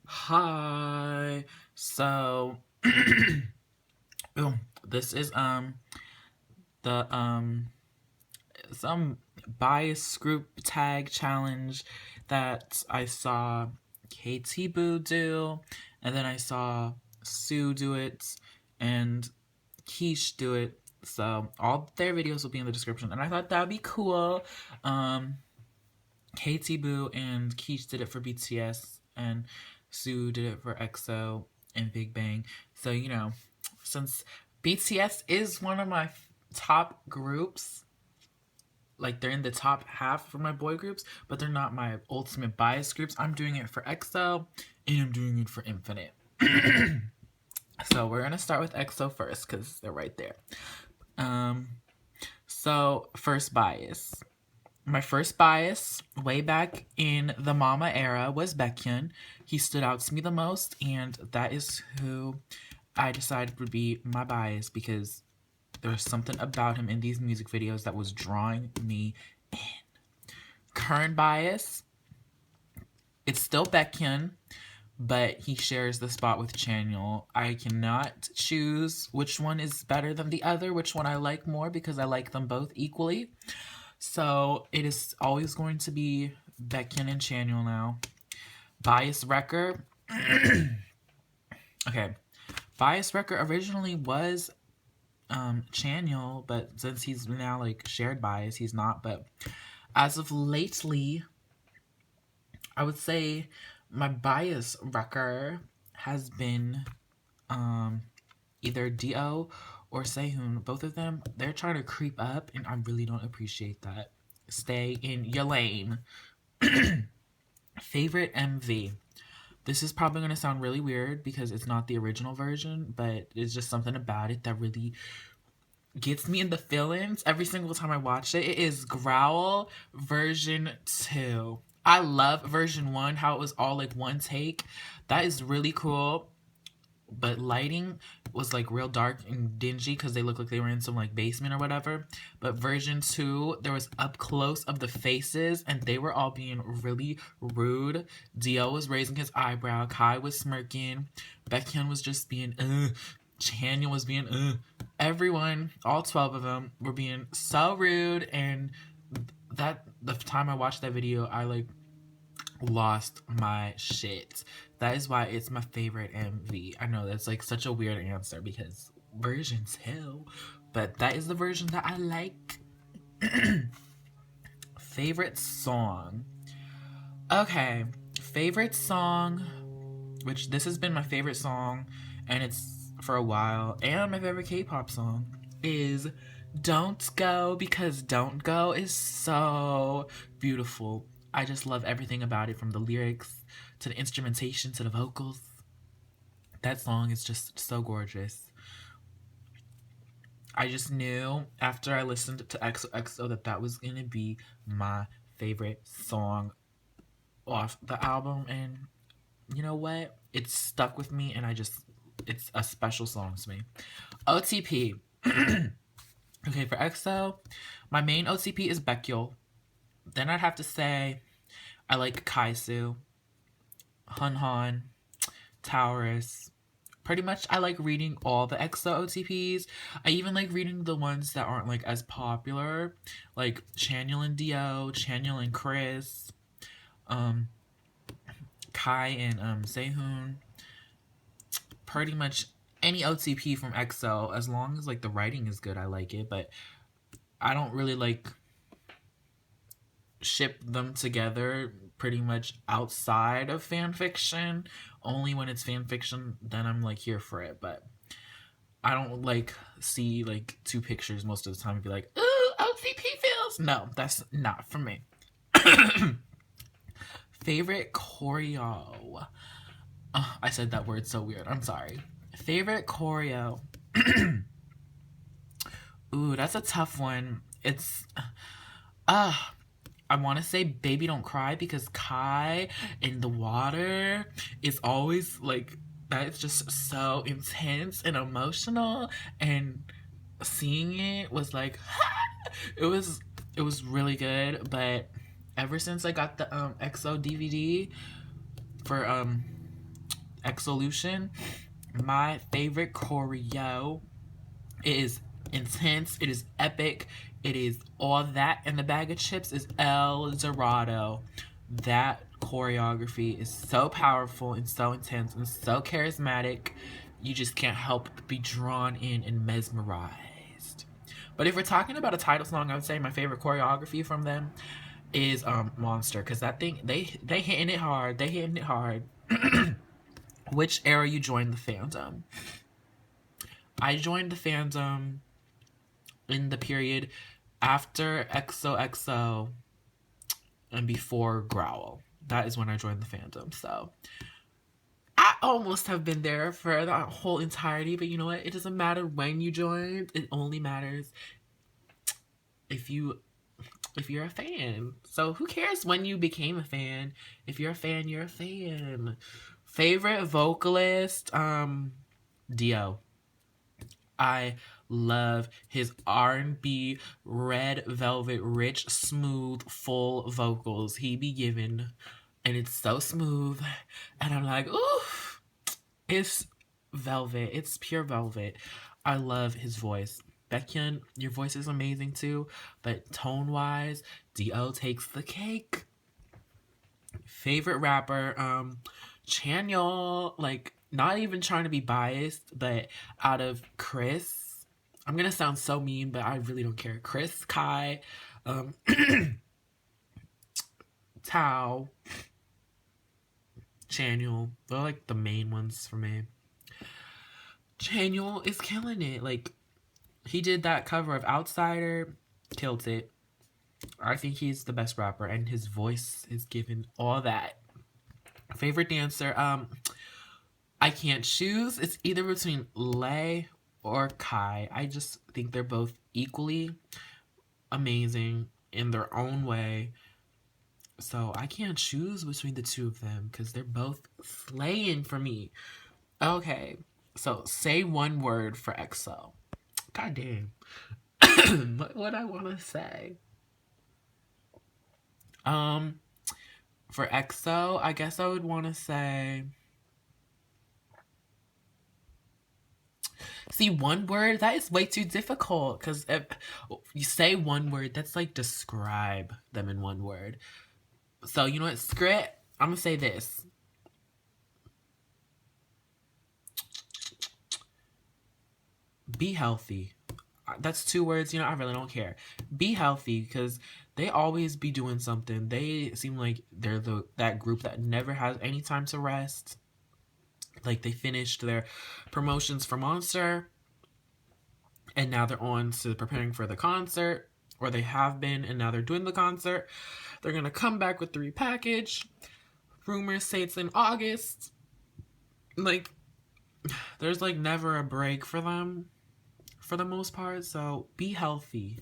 Hi. So this is the some bias group tag challenge that I saw KT Boo do, and then I saw Sue do it and Keish do it. So all their videos will be in the description, and I thought that'd be cool. Um KT Boo and Keish did it for BTS, and Sue did it for EXO and Big Bang. So, since BTS is one of my top groups, like they're in the top half for my boy groups, but they're not my ultimate bias groups. I'm doing it for EXO and I'm doing it for Infinite. So we're gonna start with EXO first because they're right there. Um, so first bias. My first bias, way back in the Mama era, was Baekhyun. He stood out to me the most, and that is who I decided would be my bias because there's something about him in these music videos that was drawing me in. Current bias, it's still Baekhyun, but he shares the spot with Chanyeol. I cannot choose which one is better than the other, which one I like more, because I like them both equally. So it is always going to be Baekhyun and Chanyeol now. Bias Wrecker. Okay. Bias Wrecker originally was Chanyeol, but since he's now like shared bias, he's not. But as of lately, I would say my bias wrecker has been either Do or Sehun. Both of them, they're trying to creep up, and I really don't appreciate that. Stay in your lane. Favorite MV. This is probably going to sound really weird because it's not the original version, but it's just something about it that really gets me in the feelings every single time I watch it. It is Growl version 2. I love version 1, how it was all like one take. That is really cool. But lighting was like real dark and dingy because they looked like they were in some like basement or whatever. But version 2, there was up close of the faces and they were all being really rude. Dio was raising his eyebrow, Kai was smirking, Baekhyun was just being Chanyeol was being everyone, all 12 of them were being so rude. And that the time I watched that video, I like lost my shit. That is why it's my favorite MV. I know that's like such a weird answer because versions hell, but that is the version that I like. Favorite song. Okay, favorite song, which this has been my favorite song and it's for a while, and my favorite K-pop song is Don't Go, because Don't Go is so beautiful. I just love everything about it, from the lyrics to the instrumentation to the vocals. That song is just so gorgeous. I just knew after I listened to EXO that that was going to be my favorite song off the album, and you know what? It's stuck with me, and it's a special song to me. OTP. Okay, for EXO, my main OTP is Baekhyul. Then I'd have to say I like Kaisu, Hunhan, Taurus. Pretty much I like reading all the EXO OTPs. I even like reading the ones that aren't like as popular, like Chanyeol and Dio, Chanyeol and Chris, Kai and Sehun. Pretty much any OTP from EXO, as long as like the writing is good, I like it. But I don't really like ship them together pretty much outside of fan fiction. Only when it's fan fiction, then I'm like here for it. But I don't like see like two pictures most of the time and be like, ooh, OTP feels. No, that's not for me. Favorite choreo. I said that word so weird. I'm sorry. Favorite choreo. Ooh, that's a tough one. It's I want to say Baby Don't Cry, because Kai in the water is always like, that is just so intense and emotional, and seeing it was like it was really good. But ever since I got the EXO DVD for Exolution. My favorite choreo. It is intense. It is epic. It is all that in the bag of chips is El Dorado. That choreography is so powerful and so intense and so charismatic. You just can't help but be drawn in and mesmerized. But if we're talking about a title song, I would say my favorite choreography from them is Monster, because that thing they hitting it hard. They hitting it hard. Which era you joined the fandom? I joined the fandom in the period after EXO and before Growl. That is when I joined the fandom. So I almost have been there for the whole entirety, but you know what? It doesn't matter when you joined. It only matters if you're a fan. So who cares when you became a fan? If you're a fan, you're a fan. Favorite vocalist, Dio. I love his R&B, red velvet, rich, smooth, full vocals he be giving. And it's so smooth. And I'm like, ooh, it's velvet. It's pure velvet. I love his voice. Baekhyun, your voice is amazing too. But tone-wise, D.O. takes the cake. Favorite rapper, Chanyeol, like, not even trying to be biased, but out of Chris, I'm gonna sound so mean, but I really don't care. Chris, Kai, Tao, Chanyeol, they're like the main ones for me. Chanyeol is killing it. Like, he did that cover of Outsider, killed it. I think he's the best rapper, and his voice is given all that. Favorite dancer, I can't choose. It's either between Lay or Kai. I just think they're both equally amazing in their own way. So I can't choose between the two of them because they're both slaying for me. Okay, so say one word for EXO. God damn. What would I want to say? For EXO, I guess I would want to say... See, one word, that is way too difficult, because if you say one word, that's like describe them in one word. So, you know what, Skrit, I'm going to say this. Be healthy. That's two words, you know, I really don't care. Be healthy, because they always be doing something. They seem like they're that group that never has any time to rest. Like, they finished their promotions for Monster, and now they're on to preparing for the concert, or they have been, and now they're doing the concert. They're going to come back with the repackage. Rumors say it's in August. Like, there's, like, never a break for them, for the most part, so be healthy.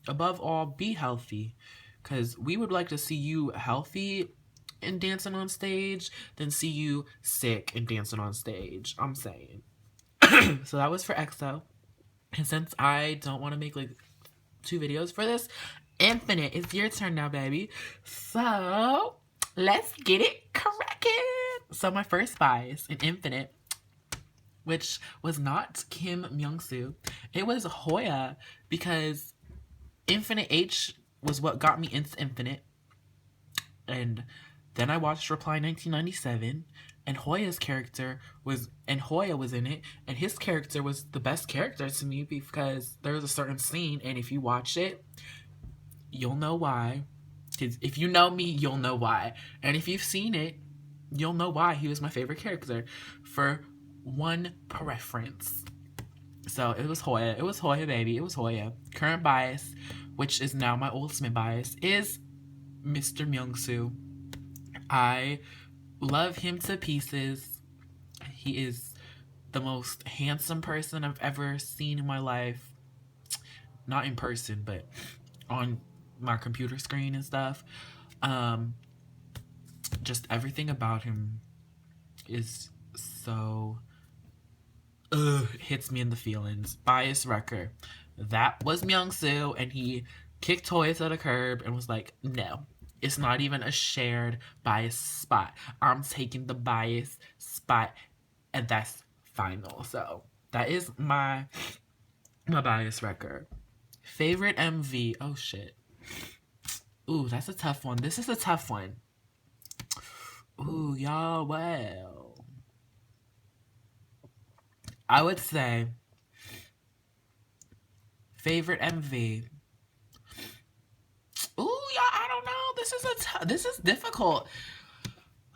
Above all, be healthy, because we would like to see you healthy and dancing on stage than see you sick and dancing on stage. I'm saying. So that was for EXO. And since I don't want to make like 2 videos for this, Infinite, it's your turn now, baby. So let's get it cracking. So my first bias in Infinite, which was not Kim Myung-soo, it was Hoya, because Infinite H was what got me into Infinite. And then I watched Reply 1997, and Hoya was in it, and his character was the best character to me, because there was a certain scene, and if you watch it, you'll know why. If you know me, you'll know why. And if you've seen it, you'll know why he was my favorite character for one preference. So it was Hoya. It was Hoya, baby. It was Hoya. Current bias, which is now my ultimate bias, is Mr. Myung-soo. I love him to pieces. He is the most handsome person I've ever seen in my life. Not in person, but on my computer screen and stuff. Just everything about him is so... hits me in the feelings. Bias wrecker. That was Myung-soo, and he kicked Hoya to the curb and was like, no. It's not even a shared bias spot. I'm taking the bias spot, and that's final. So that is my bias record. Favorite MV. Oh shit. Ooh, that's a tough one. This is a tough one. Ooh, y'all, well. I would say favorite MV. Ooh, y'all, I don't know. This is difficult.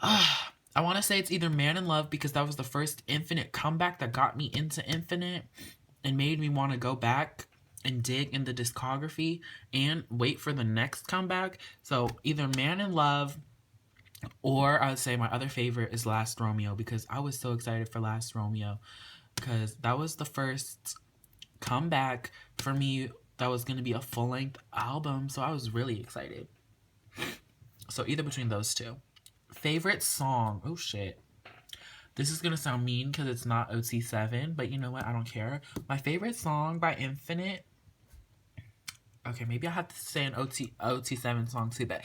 I want to say it's either Man in Love because that was the first Infinite comeback that got me into Infinite and made me want to go back and dig in the discography and wait for the next comeback. So either Man in Love, or I would say my other favorite is Last Romeo, because I was so excited for Last Romeo because that was the first comeback for me that was going to be a full-length album. So I was really excited. So either between those two. Favorite song. Oh shit. This is going to sound mean because it's not OT7, but you know what? I don't care. My favorite song by Infinite. Okay, maybe I have to say an OT7 song too, but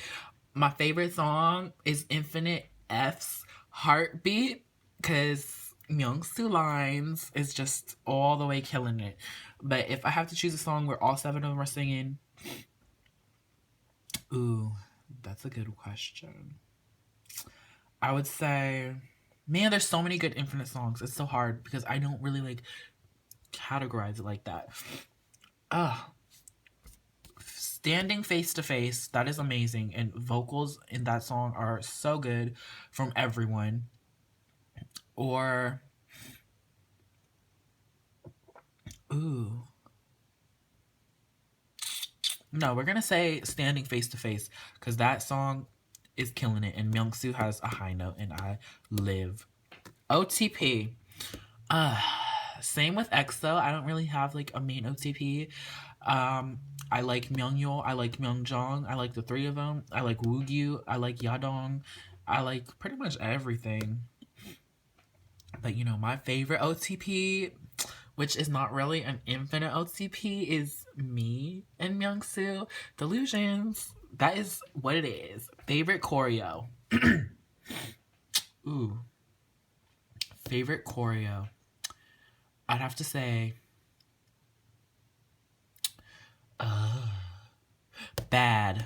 my favorite song is Infinite F's Heartbeat because Myungsu lines is just all the way killing it. But if I have to choose a song where all 7 of them are singing, ooh, that's a good question. I would say, man, there's so many good Infinite songs. It's so hard because I don't really like categorize it like that. Standing Face to Face, that is amazing, and vocals in that song are so good from everyone. Or ooh, no, we're gonna say Standing Face to Face because that song is killing it, and Myungsu has a high note, and I live. OTP. Same with EXO. I don't really have like a main OTP. I like Myeongyul. I like Myeongjong. I like the 3 of them. I like Woogyu. I like Yadong. I like pretty much everything. But you know, my favorite OTP, which is not really an Infinite OTP, is me and Myungsu. Delusions. That is what it is. Favorite choreo. Ooh. Favorite choreo. I'd have to say bad.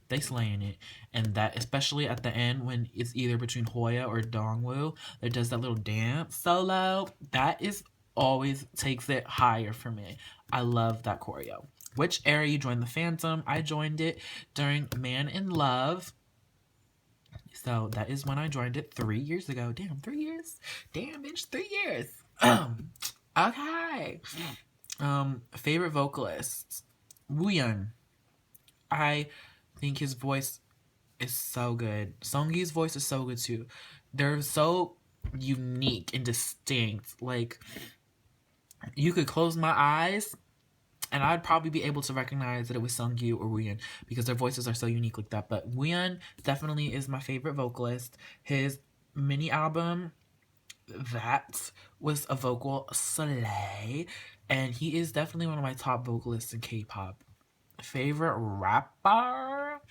They slaying it. And that, especially at the end when it's either between Hoya or Dongwoo that does that little dance solo, that is always takes it higher for me. I love that choreo. Which era you joined the Phantom? I joined it during Man in Love. So that is when I joined it 3 years ago. Damn, 3 years? Damn, bitch, 3 years. Okay. Favorite vocalists. Wooyeon. I think his voice is so good. Seonggi's voice is so good too. They're so unique and distinct. Like, you could close my eyes and I'd probably be able to recognize that it was Seonggi or Wooyeon because their voices are so unique like that. But Wooyeon definitely is my favorite vocalist. His mini album, that was a vocal slay, and he is definitely one of my top vocalists in K-pop. Favorite rapper?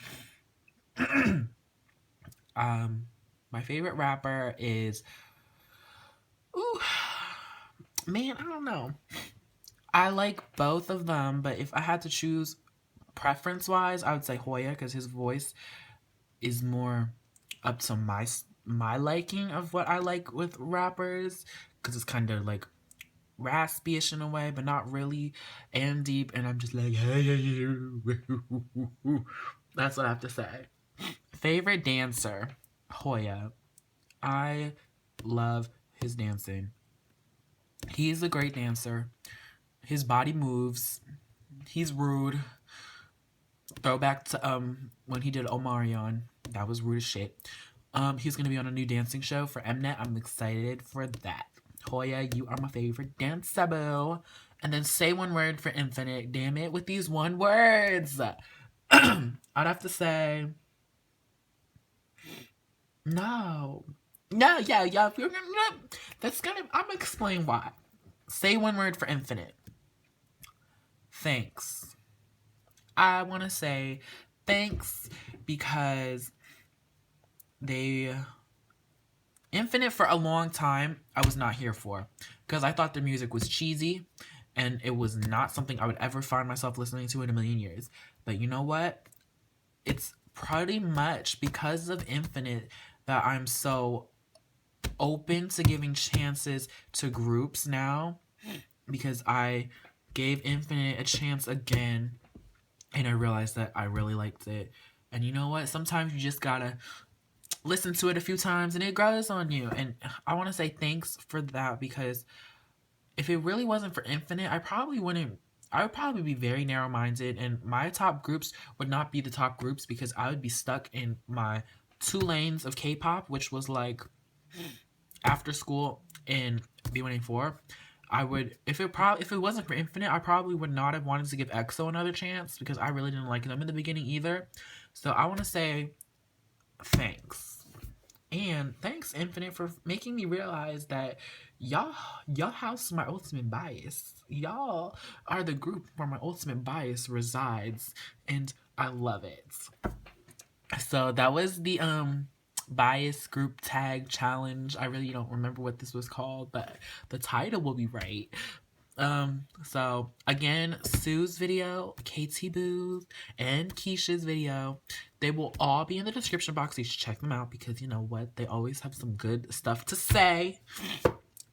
My favorite rapper is, ooh, man, I don't know. I like both of them, but if I had to choose preference-wise, I would say Hoya because his voice is more up to my liking of what I like with rappers, because it's kind of like raspy-ish in a way, but not really, and deep, and I'm just like, hey, that's what I have to say. Favorite dancer, Hoya. I love his dancing. He's a great dancer. His body moves. He's rude. Throwback to when he did Omarion. That was rude as shit. He's gonna be on a new dancing show for Mnet. I'm excited for that. Hoya, you are my favorite dancer, boo. And then say one word for Infinite. Damn it, with these one words. I'd have to say no. No, yeah. If you're gonna, I'm gonna explain why. Say one word for Infinite. Thanks. I want to say thanks, because they Infinite for a long time I was not here for, because I thought their music was cheesy and it was not something I would ever find myself listening to in a million years. But you know what? It's pretty much because of Infinite that I'm so open to giving chances to groups now, because I gave Infinite a chance again and I realized that I really liked it. And you know what? Sometimes you just gotta listen to it a few times and it grows on you. And I want to say thanks for that, because if it really wasn't for Infinite, I probably wouldn't. I would probably be very narrow minded, and my top groups would not be the top groups because I would be stuck in my two lanes of K pop, which was like after school in B1A4. I would if it wasn't for Infinite, I probably would not have wanted to give EXO another chance because I really didn't like them in the beginning either. So I want to say thanks. And thanks Infinite for making me realize that y'all house my ultimate bias. Y'all are the group where my ultimate bias resides, and I love it. So that was the bias group tag challenge. I really don't remember what this was called, but the title will be right. So again, Sue's video, KT Booth, and Keisha's video, they will all be in the description box. You should check them out because you know what? They always have some good stuff to say.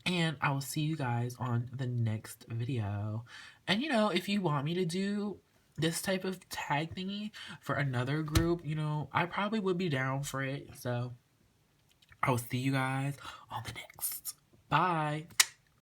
And I will see you guys on the next video. And you know, if you want me to do this type of tag thingy for another group, you know, I probably would be down for it. So I will see you guys on the next. Bye.